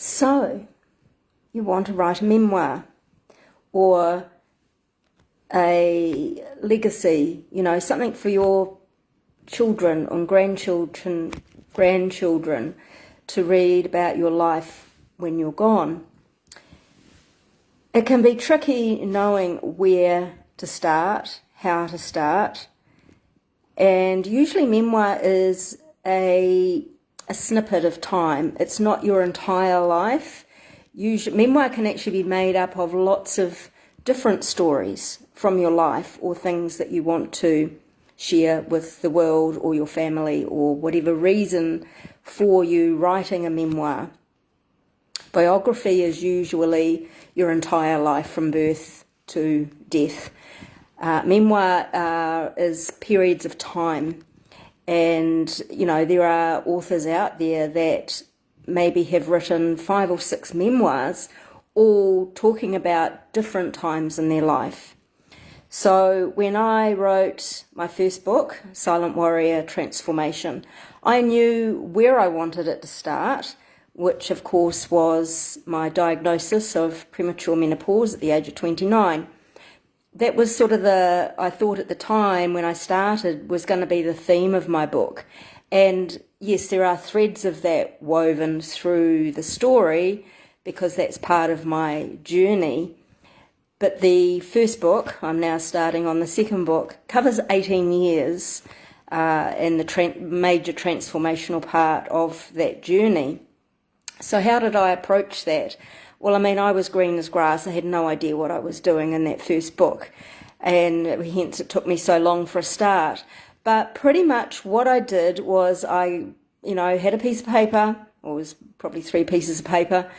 So, you want to write a memoir or a legacy, something for your children or grandchildren to read about your life when you're gone. It can be tricky knowing where to start, how to start, and usually memoir is a snippet of time. It's not your entire life. Memoir can actually be made up of lots of different stories from your life or things that you want to share with the world or your family or whatever reason for you writing a memoir. Biography is usually your entire life from birth to death. Memoir is periods of time. And, there are authors out there that maybe have written 5 or 6 memoirs, all talking about different times in their life. So when I wrote my first book, Silent Warrior Transformation, I knew where I wanted it to start, which of course was my diagnosis of premature menopause at the age of 29. That was sort of I thought at the time when I started, was going to be the theme of my book. And yes, there are threads of that woven through the story because that's part of my journey. But the first book, I'm now starting on the second book, covers 18 years and the major transformational part of that journey. So how did I approach that? Well, I was green as grass. I had no idea what I was doing in that first book, and hence it took me so long for a start. But pretty much what I did was I had a piece of paper, or it was probably 3 pieces of paper,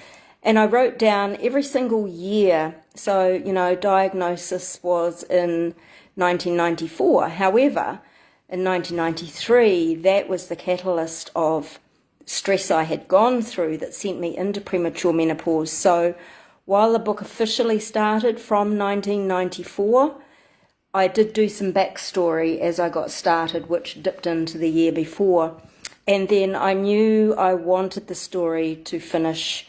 and I wrote down every single year. So, diagnosis was in 1994. However, in 1993, that was the catalyst of stress I had gone through that sent me into premature menopause. So while the book officially started from 1994, I did do some backstory as I got started, which dipped into the year before. And then I knew I wanted the story to finish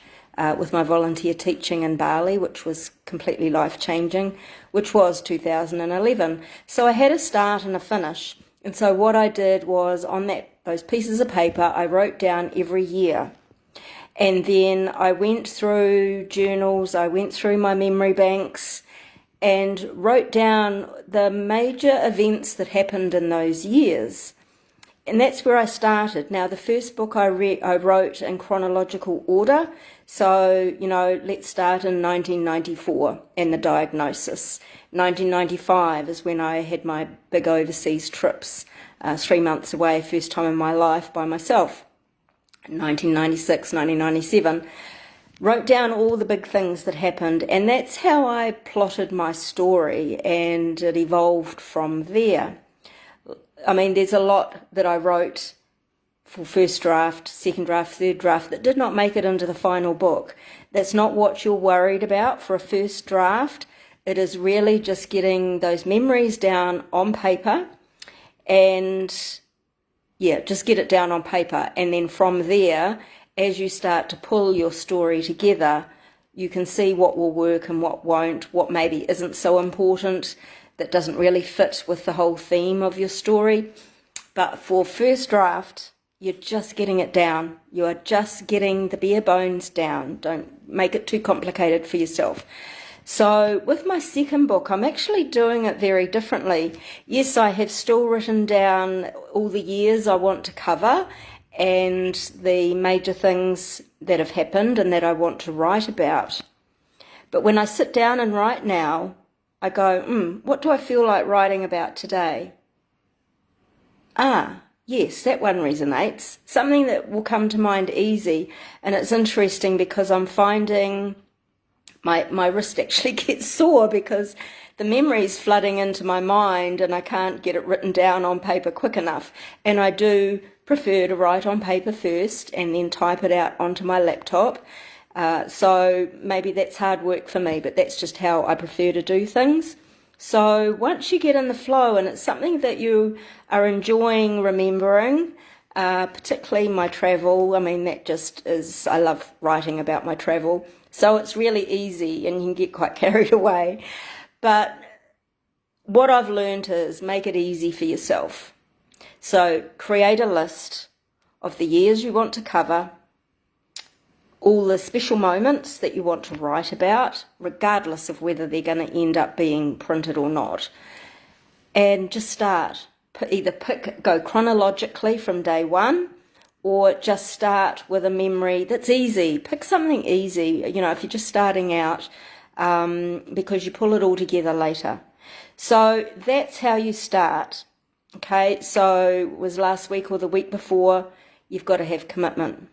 with my volunteer teaching in Bali, which was completely life-changing, which was 2011. So I had a start and a finish. And so what I did was on those pieces of paper, I wrote down every year. And then I went through journals, I went through my memory banks and wrote down the major events that happened in those years. And that's where I started. Now, the first book I wrote in chronological order. So, let's start in 1994 and the diagnosis. 1995 is when I had my big overseas trips, 3 months away, first time in my life by myself. 1996, 1997. Wrote down all the big things that happened, and that's how I plotted my story, and it evolved from there. There's a lot that I wrote for first draft, second draft, third draft that did not make it into the final book. That's not what you're worried about for a first draft. It is really just getting those memories down on paper and, just get it down on paper. And then from there, as you start to pull your story together, you can see what will work and what won't, what maybe isn't so important, that doesn't really fit with the whole theme of your story. But for first draft, you're just getting it down. You are just getting the bare bones down. Don't make it too complicated for yourself. So with my second book, I'm actually doing it very differently. Yes, I have still written down all the years I want to cover and the major things that have happened and that I want to write about. But when I sit down and write now, I go, what do I feel like writing about today? Yes, that one resonates. Something that will come to mind easy. And it's interesting because I'm finding my wrist actually gets sore because the memory's flooding into my mind and I can't get it written down on paper quick enough. And I do prefer to write on paper first and then type it out onto my laptop. So maybe that's hard work for me, but that's just how I prefer to do things. So once you get in the flow and it's something that you are enjoying remembering, particularly my travel. I mean, that just is, I love writing about my travel. So it's really easy and you can get quite carried away. But what I've learned is make it easy for yourself. So create a list of the years you want to cover, all the special moments that you want to write about, regardless of whether they're going to end up being printed or not. And just start. Go chronologically from day one, or just start with a memory that's easy. Pick something easy, if you're just starting out, because you pull it all together later. So that's how you start. Okay, so it was last week or the week before, you've got to have commitment.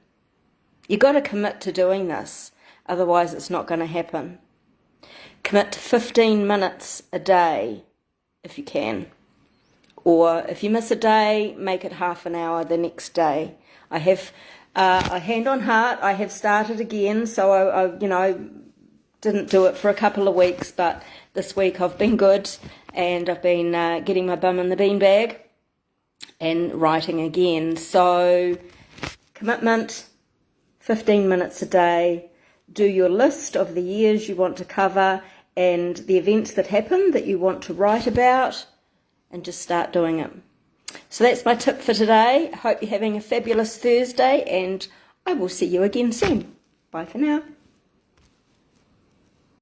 You've got to commit to doing this, otherwise it's not going to happen. Commit to 15 minutes a day if you can. Or if you miss a day, make it half an hour the next day. I have, hand on heart, I have started again, so I didn't do it for a couple of weeks, but this week I've been good, and I've been getting my bum in the beanbag and writing again. So commitment, 15 minutes a day, do your list of the years you want to cover and the events that happen that you want to write about, and just start doing it. So that's my tip for today. I hope you're having a fabulous Thursday, and I will see you again soon. Bye for now.